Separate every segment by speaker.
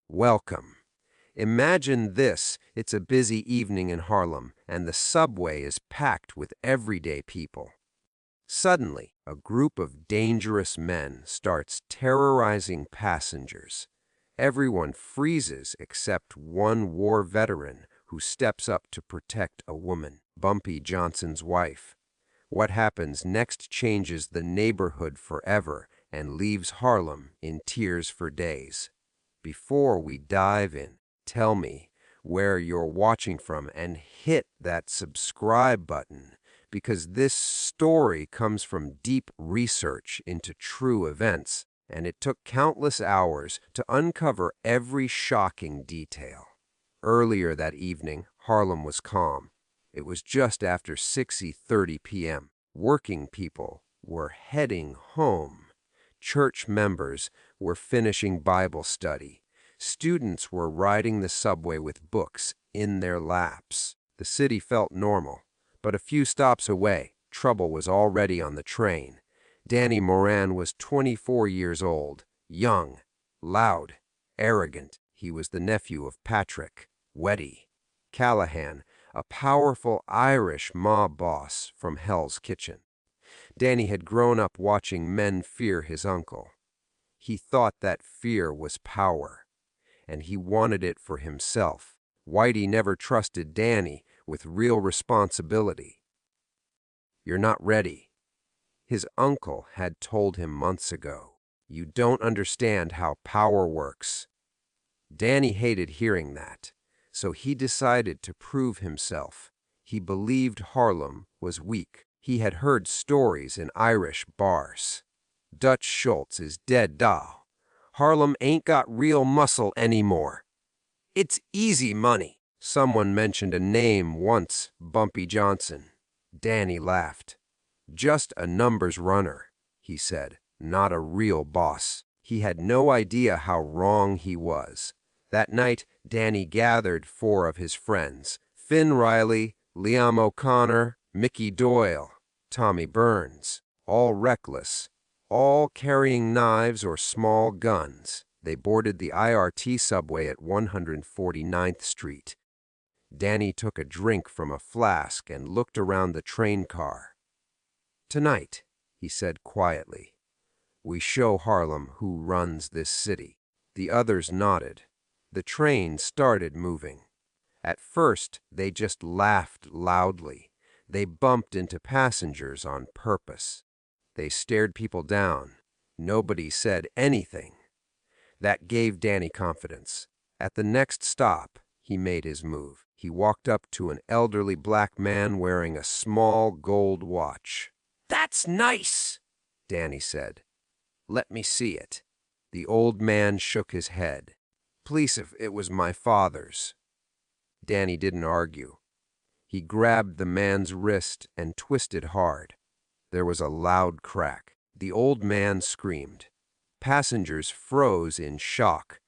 Speaker 1: Welcome. Imagine this, it's a busy evening in Harlem, and the subway is packed with everyday people. Suddenly, a group of dangerous men starts terrorizing passengers. Everyone freezes except one war veteran who steps up to protect a woman, Bumpy Johnson's wife. What happens next changes the neighborhood forever and leaves Harlem in tears for days. Before we dive in, tell me where you're watching from and hit that subscribe button, because this story comes from deep research into true events, and it took countless hours to uncover every shocking detail. Earlier that evening, Harlem was calm. It was just after 6:30 p.m. Working people were heading home. Church members were finishing Bible study. Students were riding the subway with books in their laps. The city felt normal, but a few stops away, trouble was already on the train. Danny Moran was 24 years old, young, loud, arrogant. He was the nephew of Patrick Weddy Callahan, a powerful Irish mob boss from Hell's Kitchen. Danny had grown up watching men fear his uncle. He thought that fear was power, and he wanted it for himself. Whitey never trusted Danny with real responsibility. "You're not ready," his uncle had told him months ago. "You don't understand how power works." Danny hated hearing that, so he decided to prove himself. He believed Harlem was weak. He had heard stories in Irish bars. "Dutch Schultz is dead, doll. Harlem ain't got real muscle anymore. It's easy money." Someone mentioned a name once, Bumpy Johnson. Danny laughed. "Just a numbers runner," he said, "not a real boss." He had no idea how wrong he was. That night, Danny gathered 4 of his friends: Finn Riley, Liam O'Connor, Mickey Doyle, Tommy Burns, all reckless, all carrying knives or small guns. They boarded the IRT subway at 149th Street. Danny took a drink from a flask and looked around the train car. "Tonight," he said quietly, "we show Harlem who runs this city." The others nodded. The train started moving. At first, they just laughed loudly. They bumped into passengers on purpose. They stared people down. Nobody said anything. That gave Danny confidence. At the next stop, he made his move. He walked up to an elderly black man wearing a small gold watch. "That's nice," Danny said. "Let me see it." The old man shook his head. "Please, if it was my father's." Danny didn't argue. He grabbed the man's wrist and twisted hard. There was a loud crack. The old man screamed. Passengers froze in shock.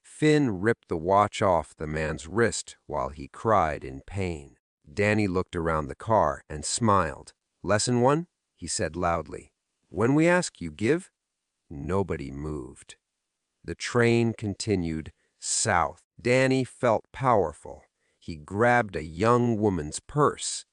Speaker 1: Finn ripped the watch off the man's wrist while he cried in pain. Danny looked around the car and smiled. "Lesson 1?" he said loudly. "When we ask, you give?" Nobody moved. The train continued south. Danny felt powerful. He grabbed a young woman's purse,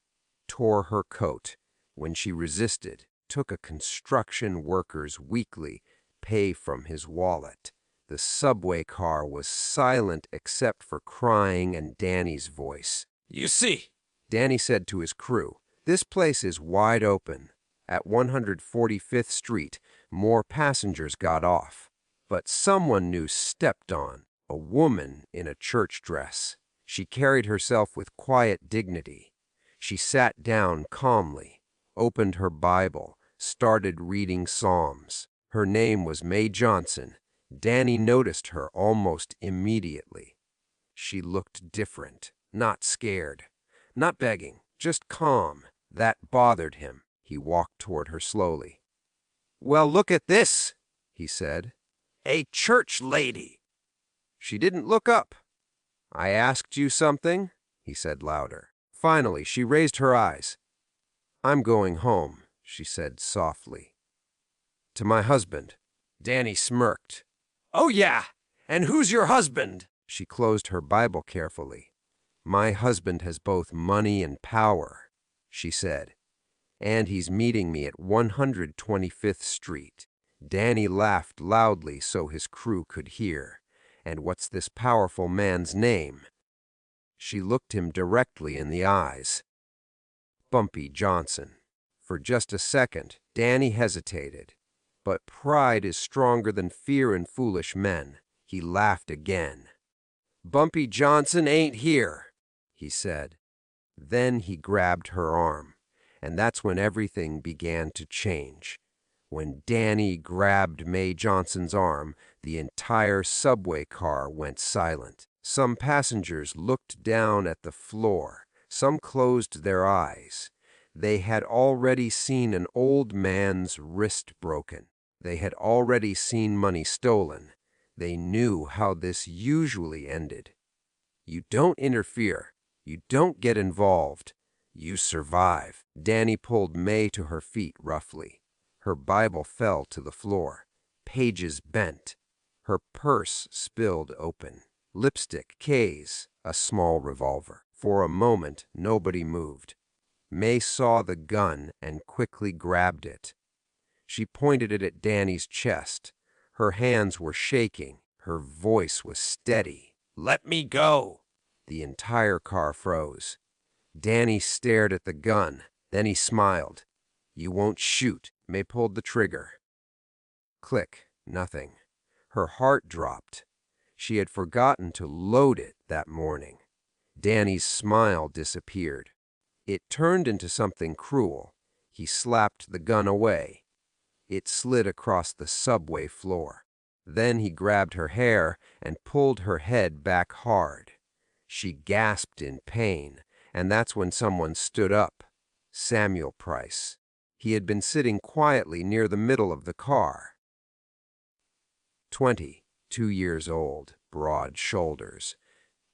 Speaker 1: tore her coat. When she resisted, took a construction worker's weekly pay from his wallet. The subway car was silent except for crying and Danny's voice. "You see," Danny said to his crew, "this place is wide open." At 145th Street, more passengers got off. But someone new stepped on, a woman in a church dress. She carried herself with quiet dignity. She sat down calmly, opened her Bible, started reading Psalms. Her name was May Johnson. Danny noticed her almost immediately. She looked different, not scared, not begging, just calm. That bothered him. He walked toward her slowly. "Well, look at this," he said. "A church lady." She didn't look up. "I asked you something," he said louder. Finally, she raised her eyes. "I'm going home," she said softly. "To my husband." Danny smirked. "Oh yeah, And who's your husband? She closed her Bible carefully. My husband has both money and power, she said. And he's meeting me at 125th Street. Danny laughed loudly so his crew could hear. And what's this powerful man's name? She looked him directly in the eyes. Bumpy Johnson. For just a second, Danny hesitated. But pride is stronger than fear in foolish men. He laughed again. Bumpy Johnson ain't here, he said. Then he grabbed her arm, and that's when everything began to change. When Danny grabbed May Johnson's arm, the entire subway car went silent. Some passengers looked down at the floor. Some closed their eyes. They had already seen an old man's wrist broken. They had already seen money stolen. They knew how this usually ended. You don't interfere. You don't get involved. You survive. Danny pulled May to her feet roughly. Her Bible fell to the floor. Pages bent. Her purse spilled open. Lipstick, keys, a small revolver. For a moment, nobody moved. May saw the gun and quickly grabbed it. She pointed it at Danny's chest. Her hands were shaking. Her voice was steady. Let me go! The entire car froze. Danny stared at the gun. Then he smiled. You won't shoot. May pulled the trigger. Click. Nothing. Her heart dropped. She had forgotten to load it that morning. Danny's smile disappeared. It turned into something cruel. He slapped the gun away. It slid across the subway floor. Then he grabbed her hair and pulled her head back hard. She gasped in pain, and that's when someone stood up. Samuel Price. He had been sitting quietly near the middle of the car. 22 years old, broad shoulders,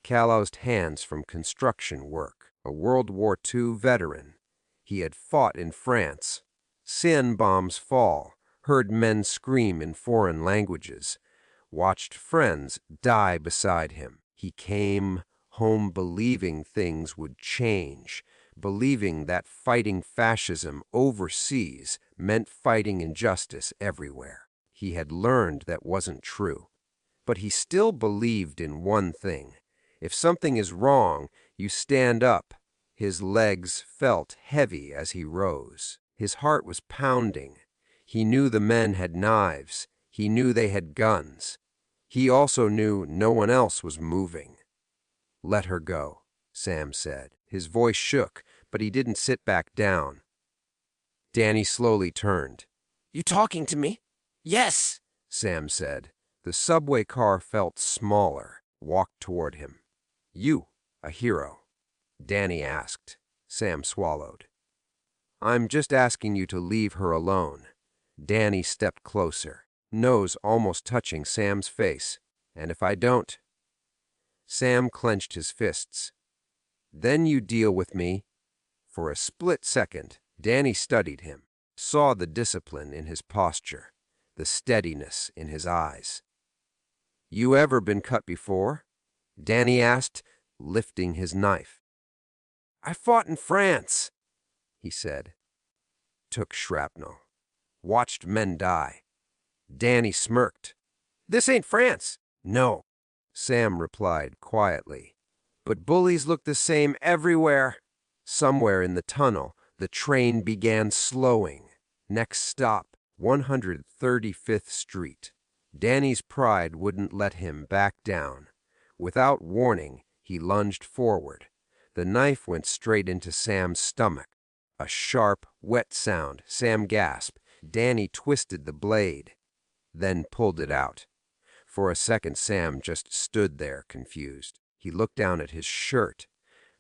Speaker 1: calloused hands from construction work, a World War II veteran. He had fought in France, seen bombs fall, heard men scream in foreign languages, watched friends die beside him. He came home believing things would change, believing that fighting fascism overseas meant fighting injustice everywhere. He had learned that wasn't true. But he still believed in one thing. If something is wrong, you stand up. His legs felt heavy as he rose. His heart was pounding. He knew the men had knives. He knew they had guns. He also knew no one else was moving. Let her go, Sam said. His voice shook, but he didn't sit back down. Danny slowly turned. You talking to me? Yes, Sam said. The subway car felt smaller, walked toward him. You, a hero? Danny asked. Sam swallowed. I'm just asking you to leave her alone. Danny stepped closer, nose almost touching Sam's face. And if I don't? Sam clenched his fists. Then you deal with me. For a split second, Danny studied him, saw the discipline in his posture, the steadiness in his eyes. You ever been cut before? Danny asked, lifting his knife. I fought in France, he said. Took shrapnel. Watched men die. Danny smirked. This ain't France. No, Sam replied quietly. But bullies look the same everywhere. Somewhere in the tunnel, the train began slowing. Next stop, 135th Street. Danny's pride wouldn't let him back down. Without warning, he lunged forward. The knife went straight into Sam's stomach. A sharp, wet sound. Sam gasped. Danny twisted the blade, then pulled it out. For a second, Sam just stood there, confused. He looked down at his shirt,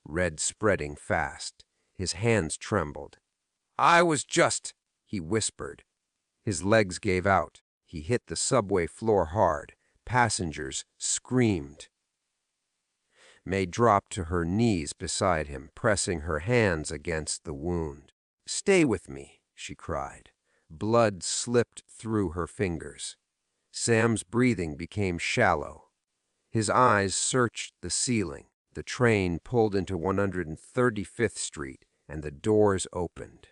Speaker 1: red spreading fast. His hands trembled. I was just, he whispered. His legs gave out. He hit the subway floor hard. Passengers screamed. May dropped to her knees beside him, pressing her hands against the wound. Stay with me, she cried. Blood slipped through her fingers. Sam's breathing became shallow. His eyes searched the ceiling. The train pulled into 135th Street, and the doors opened.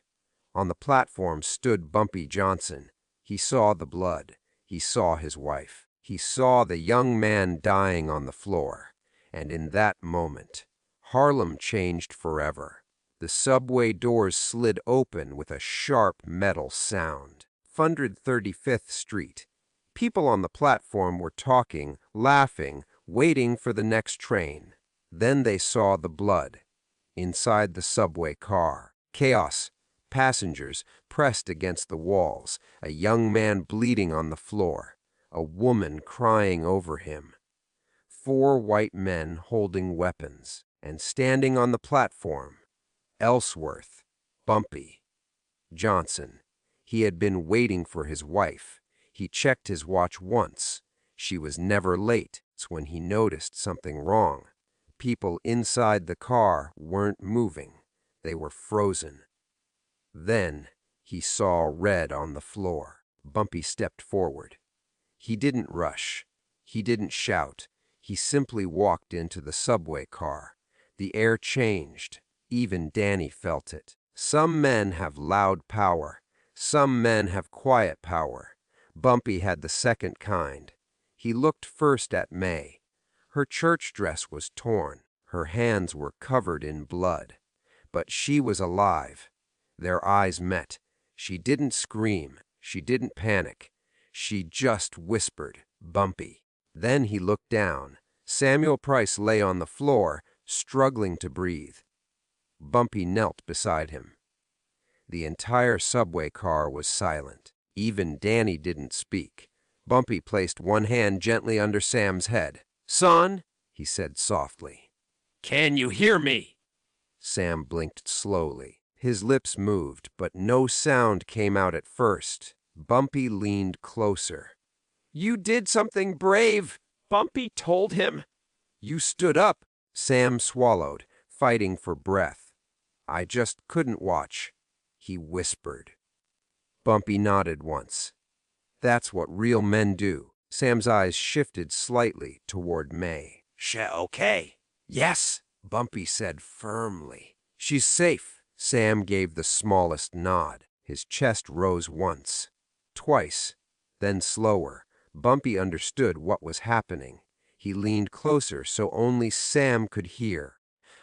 Speaker 1: On the platform stood Bumpy Johnson. He saw the blood. He saw his wife. He saw the young man dying on the floor. And in that moment, Harlem changed forever. The subway doors slid open with a sharp metal sound. 135th Street. People on the platform were talking, laughing, waiting for the next train. Then they saw the blood. Inside the subway car, chaos. Passengers pressed against the walls, a young man bleeding on the floor, a woman crying over him. 4 white men holding weapons, and standing on the platform, Ellsworth, Bumpy, Johnson. He had been waiting for his wife. He checked his watch once. She was never late. It's when he noticed something wrong. People inside the car weren't moving. They were frozen. Then he saw red on the floor. Bumpy stepped forward. He didn't rush. He didn't shout. He simply walked into the subway car. The air changed. Even Danny felt it. Some men have loud power. Some men have quiet power. Bumpy had the second kind. He looked first at May. Her church dress was torn. Her hands were covered in blood. But she was alive. Their eyes met. She didn't scream. She didn't panic. She just whispered, "Bumpy." Then he looked down. Samuel Price lay on the floor, struggling to breathe. Bumpy knelt beside him. The entire subway car was silent. Even Danny didn't speak. Bumpy placed one hand gently under Sam's head. "Son," he said softly.
Speaker 2: "Can you hear me?"
Speaker 1: Sam blinked slowly. His lips moved, but no sound came out at first. Bumpy leaned closer.
Speaker 2: "You did something brave," Bumpy told him.
Speaker 1: "You stood up." Sam swallowed, fighting for breath. "I just couldn't watch," he whispered. Bumpy nodded once. "That's what real men do." Sam's eyes shifted slightly toward May.
Speaker 2: Okay?"
Speaker 1: "Yes," Bumpy said firmly. "She's safe." Sam gave the smallest nod. His chest rose once, twice, then slower. Bumpy understood what was happening. He leaned closer so only Sam could hear.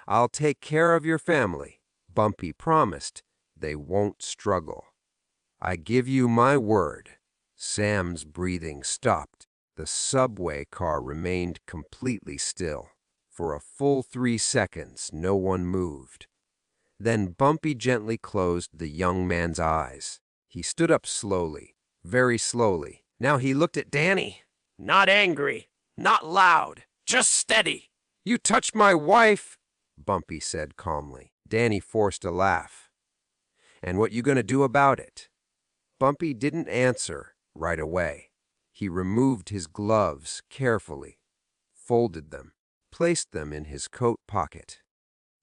Speaker 1: "I'll take care of your family," Bumpy promised. "They won't struggle. I give you my word." Sam's breathing stopped. The subway car remained completely still. For a full 3 seconds, no one moved. Then Bumpy gently closed the young man's eyes. He stood up slowly, very slowly. Now he looked at Danny.
Speaker 2: "Not angry, not loud, just steady."
Speaker 1: "You touched my wife," Bumpy said calmly. Danny forced a laugh. "And what you gonna do about it?" Bumpy didn't answer right away. He removed his gloves carefully, folded them, placed them in his coat pocket.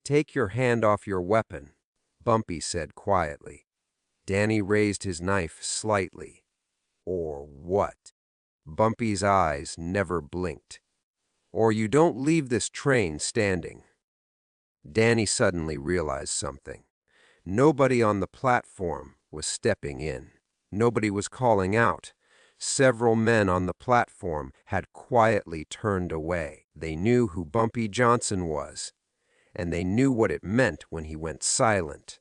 Speaker 1: "Take your hand off your weapon," Bumpy said quietly. Danny raised his knife slightly. "Or what?" Bumpy's eyes never blinked. "Or you don't leave this train standing." Danny suddenly realized something. Nobody on the platform was stepping in. Nobody was calling out. Several men on the platform had quietly turned away. They knew who Bumpy Johnson was, and they knew what it meant when he went silent.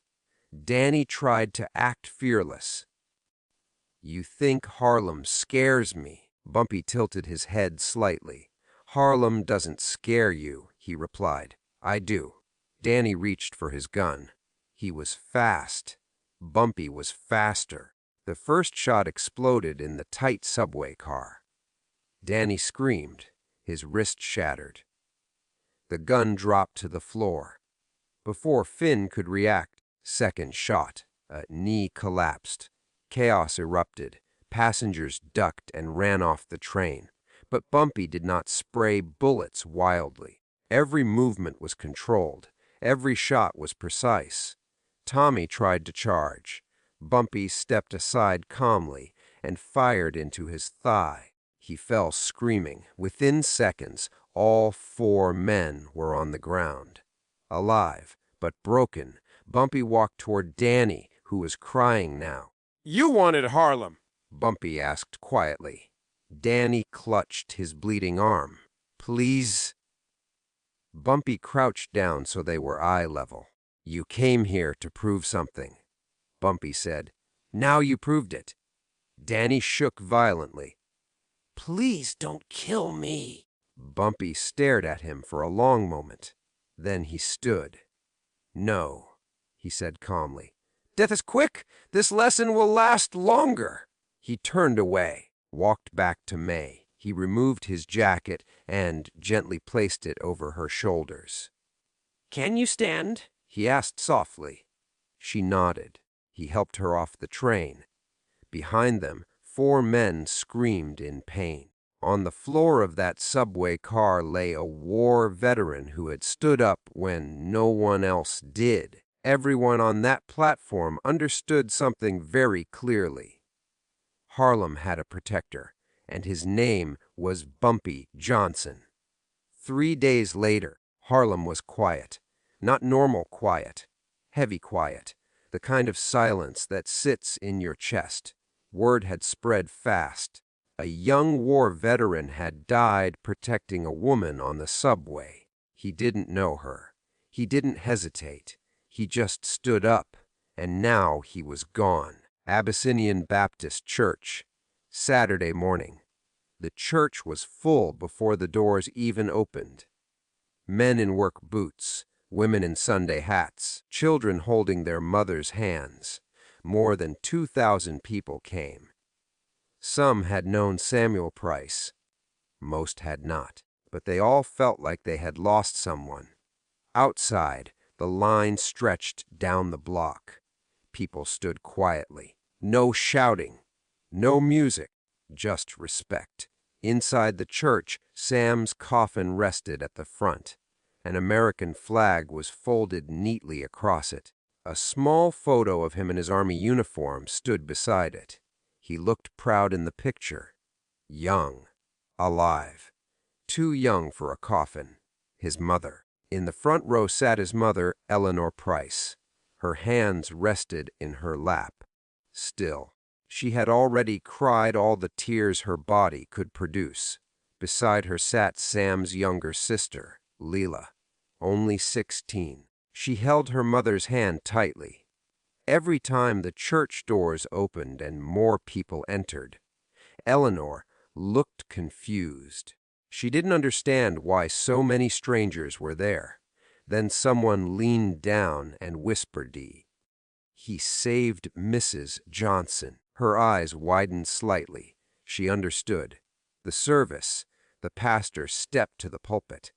Speaker 1: Danny tried to act fearless. "You think Harlem scares me?" Bumpy tilted his head slightly. "Harlem doesn't scare you," he replied. "I do." Danny reached for his gun. He was fast. Bumpy was faster. The first shot exploded in the tight subway car. Danny screamed. His wrist shattered. The gun dropped to the floor. Before Finn could react, second shot. A knee collapsed. Chaos erupted. Passengers ducked and ran off the train. But Bumpy did not spray bullets wildly. Every movement was controlled. Every shot was precise. Tommy tried to charge. Bumpy stepped aside calmly and fired into his thigh. He fell screaming. Within seconds, all 4 men were on the ground. Alive, but broken, Bumpy walked toward Danny, who was crying now.
Speaker 2: You wanted Harlem.
Speaker 1: Bumpy asked quietly. Danny clutched his bleeding arm. Please? Bumpy crouched down so they were eye level. You came here to prove something, Bumpy said. Now you proved it. Danny shook violently.
Speaker 2: Please don't kill me.
Speaker 1: Bumpy stared at him for a long moment. Then he stood. No, he said calmly. Death is quick. This lesson will last longer. He turned away, walked back to May. He removed his jacket and gently placed it over her shoulders.
Speaker 2: Can you stand?
Speaker 1: He asked softly. She nodded. He helped her off the train. Behind them, 4 men screamed in pain. On the floor of that subway car lay a war veteran who had stood up when no one else did. Everyone on that platform understood something very clearly. Harlem had a protector, and his name was Bumpy Johnson. 3 days later, Harlem was quiet. Not normal quiet, heavy quiet, the kind of silence that sits in your chest. Word had spread fast. A young war veteran had died protecting a woman on the subway. He didn't know her. He didn't hesitate. He just stood up, and now he was gone. Abyssinian Baptist Church, Saturday morning. The church was full before the doors even opened. Men in work boots, women in Sunday hats, children holding their mothers' hands. More than 2,000 people came. Some had known Samuel Price. Most had not, but they all felt like they had lost someone. Outside, the line stretched down the block. People stood quietly. No shouting, no music, just respect. Inside the church, Sam's coffin rested at the front. An American flag was folded neatly across it. A small photo of him in his army uniform stood beside it. He looked proud in the picture. Young, alive. Too young for a coffin. His mother. In the front row sat his mother, Eleanor Price. Her hands rested in her lap. Still, she had already cried all the tears her body could produce. Beside her sat Sam's younger sister, Leela, only 16. She held her mother's hand tightly. Every time the church doors opened and more people entered, Eleanor looked confused. She didn't understand why so many strangers were there. Then someone leaned down and whispered, "He saved Mrs. Johnson." Her eyes widened slightly. She understood. The service, the pastor stepped to the pulpit.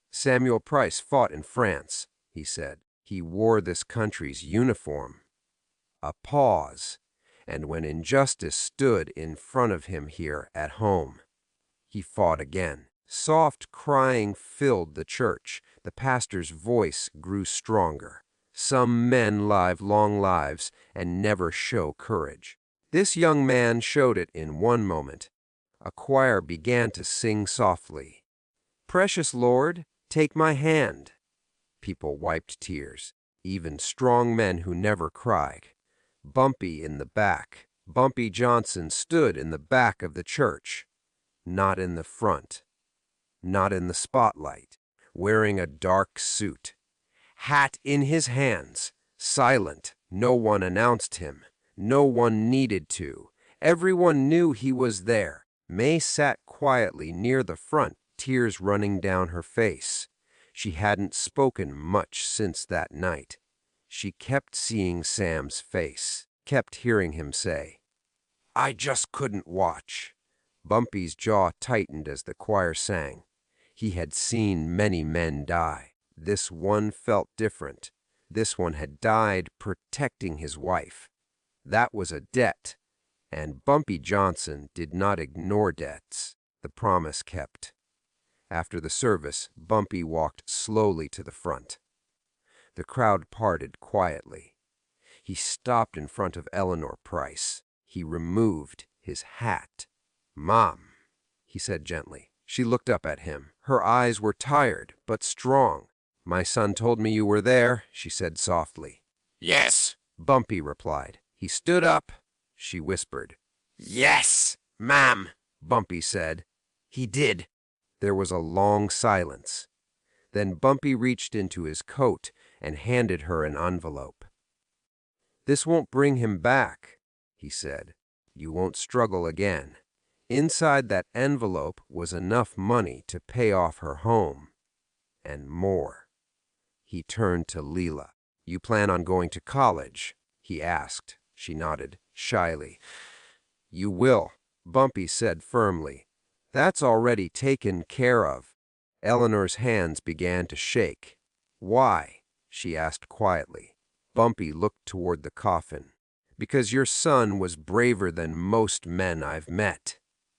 Speaker 1: Samuel Price fought in France, he said. He wore this country's uniform. A pause, and when injustice stood in front of him here at home, he fought again. Soft crying filled the church. The pastor's voice grew stronger. Some men live long lives and never show courage. This young man showed it in one moment. A choir began to sing softly. "Precious Lord, take my hand." People wiped tears, even strong men who never cried. Bumpy in the back. Bumpy Johnson stood in the back of the church, not in the front, not in the spotlight, wearing a dark suit. Hat in his hands, silent. No one announced him. No one needed to. Everyone knew he was there. May sat quietly near the front, tears running down her face. She hadn't spoken much since that night. She kept seeing Sam's face, kept hearing him say, "I just couldn't watch." Bumpy's jaw tightened as the choir sang. He had seen many men die. This one felt different. This one had died protecting his wife. That was a debt, and Bumpy Johnson did not ignore debts. The promise kept. After the service, Bumpy walked slowly to the front. The crowd parted quietly. He stopped in front of Eleanor Price. He removed his hat. Mom, he said gently. She looked up at him. Her eyes were tired, but strong. My son told me you were there, she said softly.
Speaker 2: Yes.
Speaker 1: Bumpy replied. He stood up, she whispered.
Speaker 2: Yes,
Speaker 1: Ma'am, Bumpy said. He did. There was a long silence. Then Bumpy reached into his coat and handed her an envelope. This won't bring him back, he said. You won't struggle again. Inside that envelope was enough money to pay off her home, and more. He turned to Leela. You plan on going to college? He asked. She nodded, shyly. You will, Bumpy said firmly. That's already taken care of. Eleanor's hands began to shake. Why? She asked quietly. Bumpy looked toward the coffin. Because your son was braver than most men I've met.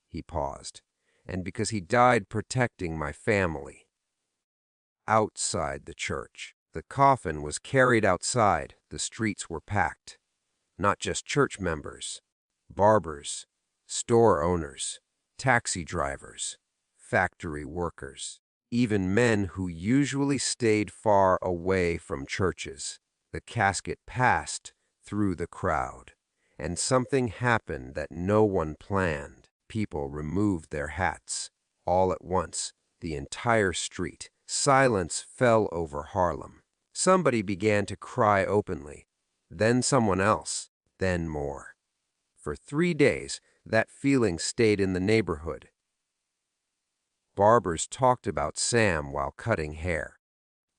Speaker 1: He paused. And because he died protecting my family. Outside the church. The coffin was carried outside. The streets were packed. Not just church members. Barbers, store owners, taxi drivers, factory workers, even men who usually stayed far away from churches. The casket passed through the crowd, and something happened that no one planned. People removed their hats. All at once, the entire street. Silence fell over Harlem. Somebody began to cry openly, then someone else, then more. For 3 days, that feeling stayed in the neighborhood. Barbers talked about Sam while cutting hair.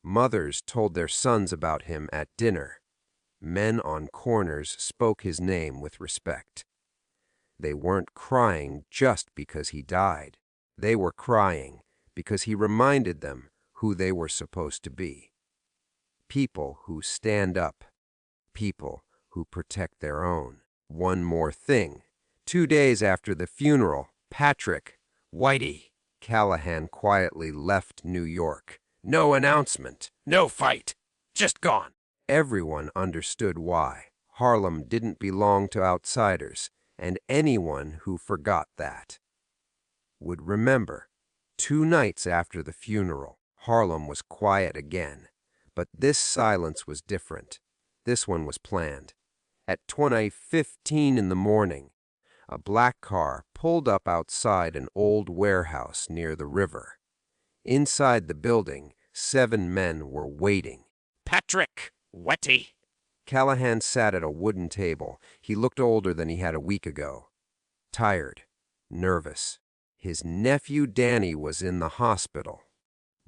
Speaker 1: Mothers told their sons about him at dinner. Men on corners spoke his name with respect. They weren't crying just because he died. They were crying because he reminded them who they were supposed to be. People who stand up. People who protect their own. One more thing. 2 days after the funeral, Patrick, Whitey, Callahan quietly left New York. No announcement.
Speaker 2: no fight. Just gone.
Speaker 1: Everyone understood why. Harlem didn't belong to outsiders, and anyone who forgot that would remember. 2 nights after the funeral, Harlem was quiet again. But this silence was different. This one was planned. At 20:15 in the morning, a black car pulled up outside an old warehouse near the river. Inside the building, 7 men were waiting.
Speaker 2: Patrick, Whitey.
Speaker 1: Callahan sat at a wooden table. He looked older than he had a week ago. Tired, nervous. His nephew Danny was in the hospital.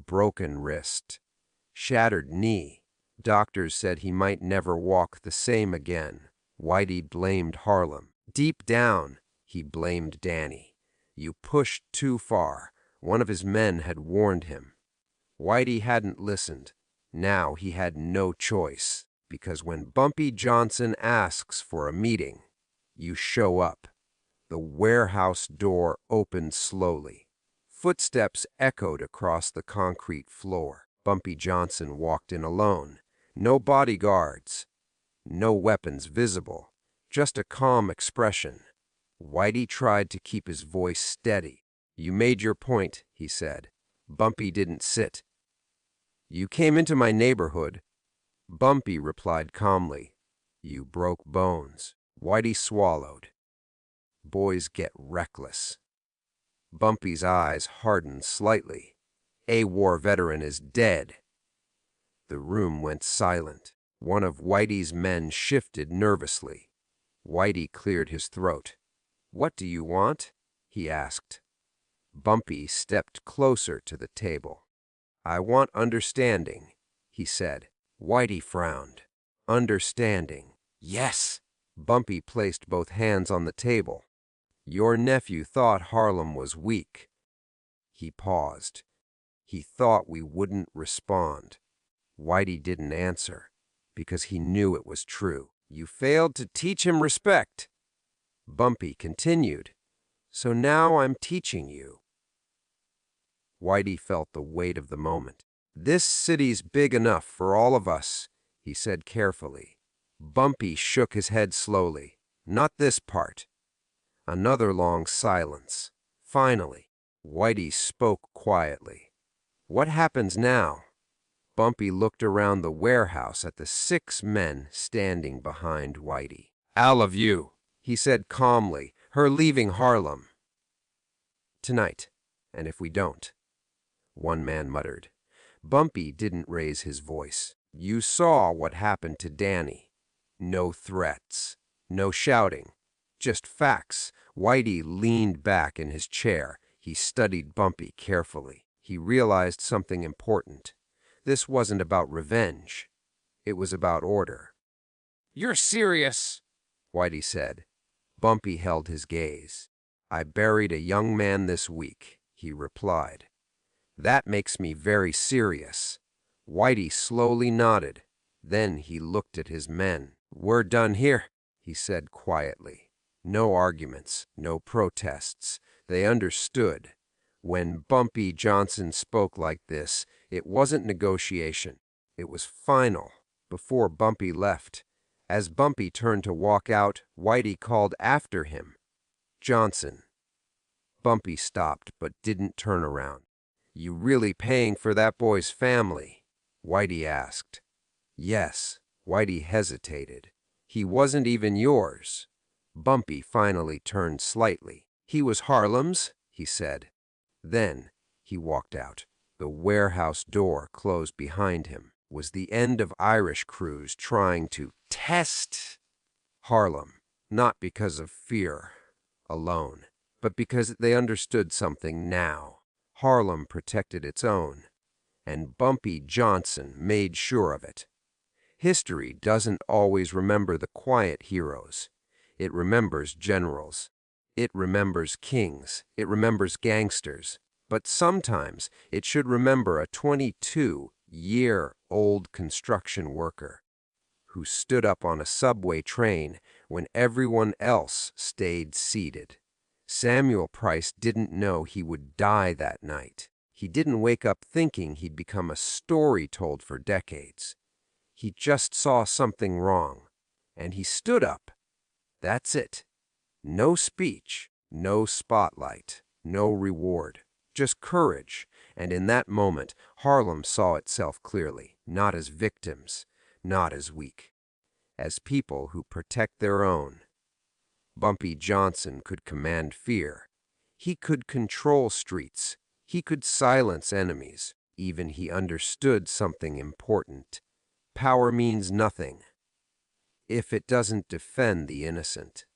Speaker 1: Broken wrist. Shattered knee. Doctors said he might never walk the same again. Whitey blamed Harlem. Deep down, he blamed Danny. You pushed too far. One of his men had warned him. Whitey hadn't listened. Now he had no choice. Because when Bumpy Johnson asks for a meeting, you show up. The warehouse door opened slowly. Footsteps echoed across the concrete floor. Bumpy Johnson walked in alone. No bodyguards. No weapons visible. Just a calm expression. Whitey tried to keep his voice steady. You made your point, he said. Bumpy didn't sit. You came into my neighborhood. Bumpy replied calmly. You broke bones. Whitey swallowed. Boys get reckless. Bumpy's eyes hardened slightly. A war veteran is dead. The room went silent. One of Whitey's men shifted nervously. Whitey cleared his throat. What do you want? He asked. Bumpy stepped closer to the table. I want understanding, he said. Whitey frowned. Understanding. Yes. Bumpy placed both hands on the table. Your nephew thought Harlem was weak. He paused. He thought we wouldn't respond. Whitey didn't answer, because he knew it was true. You failed to teach him respect. Bumpy continued. So now I'm teaching you. Whitey felt the weight of the moment. This city's big enough for all of us, he said carefully. Bumpy shook his head slowly. Not this part. Another long silence. Finally, Whitey spoke quietly. "What happens now?" Bumpy looked around the warehouse at the 6 men standing behind Whitey. "All of you," he said calmly, "her leaving Harlem." "Tonight, and if we don't," one man muttered. Bumpy didn't raise his voice. "You saw what happened to Danny. No threats, no shouting, just facts." Whitey leaned back in his chair. He studied Bumpy carefully. He realized something important. This wasn't about revenge. It was about order.
Speaker 2: You're serious?
Speaker 1: Whitey said. Bumpy held his gaze. "I buried a young man this week," he replied. "That makes me very serious." Whitey slowly nodded. Then he looked at his men. "We're done here," he said quietly. No arguments, no protests. They understood. When Bumpy Johnson spoke like this, it wasn't negotiation. It was final. Before Bumpy left, as Bumpy turned to walk out, Whitey called after him, "Johnson." Bumpy stopped but didn't turn around. "You really paying for that boy's family?" Whitey asked. "Yes." Whitey hesitated. "He wasn't even yours." Bumpy finally turned slightly. "He was Harlem's," he said. Then he walked out. The warehouse door closed behind him. Was the end of Irish crews trying to test Harlem, not because of fear alone, but because they understood something now. Harlem protected its own, and Bumpy Johnson made sure of it. History doesn't always remember the quiet heroes. It remembers generals. It remembers kings. It remembers gangsters. But sometimes it should remember a 22-year-old construction worker who stood up on a subway train when everyone else stayed seated. Samuel Price didn't know he would die that night. He didn't wake up thinking he'd become a story told for decades. He just saw something wrong, and he stood up. That's it. No speech, no spotlight, no reward, just courage. And in that moment, Harlem saw itself clearly, not as victims, not as weak, as people who protect their own. Bumpy Johnson could command fear. He could control streets. He could silence enemies. Even he understood something important. Power means nothing if it doesn't defend the innocent.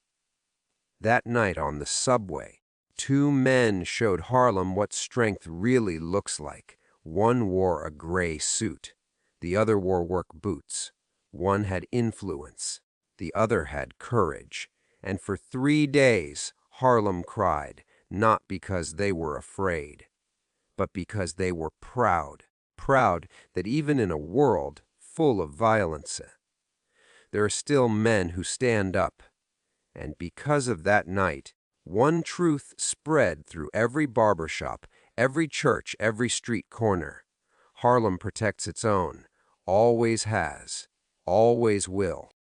Speaker 1: That night on the subway, 2 men showed Harlem what strength really looks like. One wore a gray suit. The other wore work boots. One had influence. The other had courage. And for 3 days, Harlem cried, not because they were afraid, but because they were proud. Proud that even in a world full of violence, there are still men who stand up. And because of that night, one truth spread through every barbershop, every church, every street corner. Harlem protects its own, always has, always will.